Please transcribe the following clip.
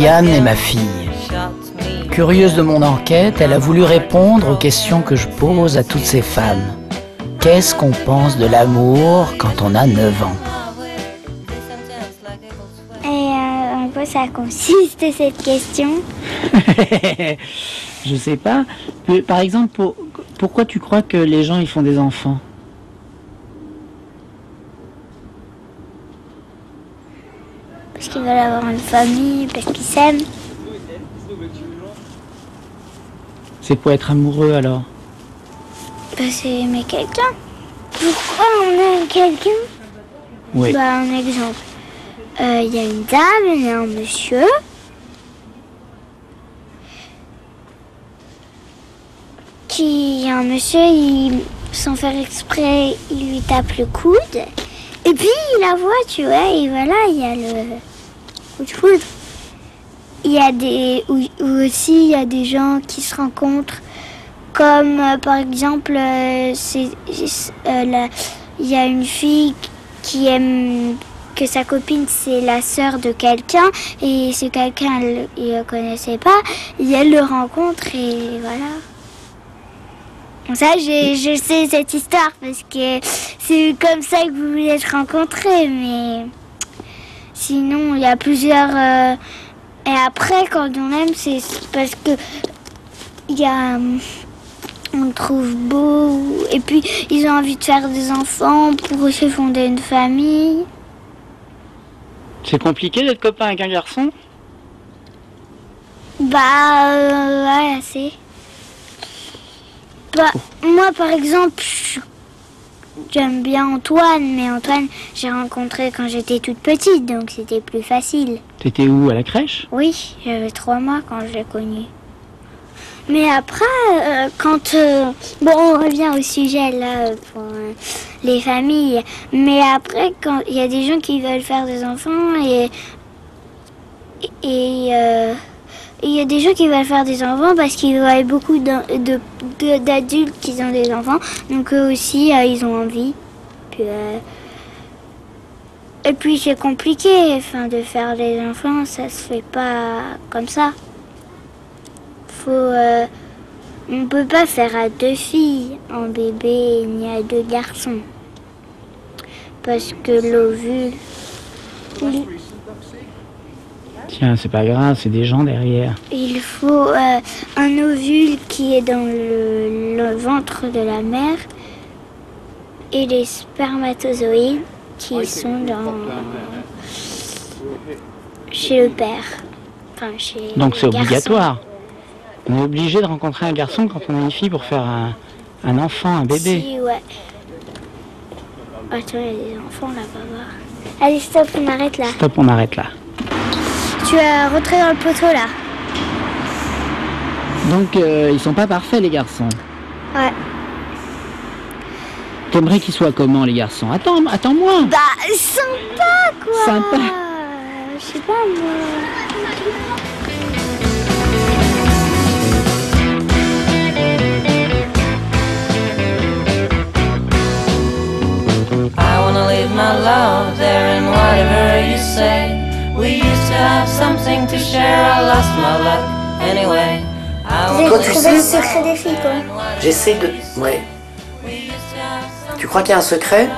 Lauriane est ma fille. Curieuse de mon enquête, elle a voulu répondre aux questions que je pose à toutes ces femmes. Qu'est-ce qu'on pense de l'amour quand on a 9 ans? Et en quoi ça consiste cette question? Je sais pas. Par exemple, pourquoi tu crois que les gens ils font des enfants? Parce qu'ils veulent avoir une famille, parce qu'ils s'aiment. C'est pour être amoureux alors? C'est aimer quelqu'un. Pourquoi on aime quelqu'un? Oui. Un exemple. Il y a une dame et un monsieur. Un monsieur, sans faire exprès, il lui tape le coude. Et puis il la voit, tu vois, et voilà, il y a le coup de foudre. Il y a ou aussi il y a des gens qui se rencontrent, comme par exemple, il y a une fille qui aime que sa copine c'est la sœur de quelqu'un, et ce quelqu'un il le connaissait pas, et elle le rencontre et voilà. Ça, je sais cette histoire parce que c'est comme ça que vous vous êtes rencontrés, mais sinon il y a plusieurs. Et après, quand on aime, c'est parce que on le trouve beau, et puis ils ont envie de faire des enfants pour aussi fonder une famille. C'est compliqué d'être copain avec un garçon? Ouais, assez. Moi, par exemple, j'aime bien Antoine, mais Antoine, j'ai rencontré quand j'étais toute petite, donc c'était plus facile. T'étais où, à la crèche? Oui, j'avais 3 mois quand je l'ai connu. Mais après, on revient au sujet, là, pour les familles. Mais après, quand il y a des gens qui veulent faire des enfants, il y a des gens qui veulent faire des enfants parce qu'ils voient beaucoup d'adultes qui ont des enfants. Donc eux aussi, ils ont envie. Et puis c'est compliqué de faire des enfants, ça se fait pas comme ça. On peut pas faire à 2 filles en bébé ni à 2 garçons. Parce que l'ovule... Tiens, c'est pas grave, c'est des gens derrière. Il faut un ovule qui est dans le ventre de la mère et les spermatozoïdes qui sont chez le père. Donc c'est obligatoire. On est obligé de rencontrer un garçon quand on a une fille pour faire un enfant, un bébé. Si, ouais. Attends, il y a des enfants là-bas. Allez, stop, on arrête là. Stop, on arrête là. Tu as rentré dans le poteau là. Donc ils sont pas parfaits les garçons. Ouais. T'aimerais qu'ils soient comment les garçons? Attends-moi. Sympa quoi. Sympa. Je sais pas moi. I wanna leave my love there in whatever you say. We used to have something to share. I lost my luck anyway. Toi, tu sais le secret des filles, quoi. J'essaie de... Ouais. Tu crois qu'il y a un secret?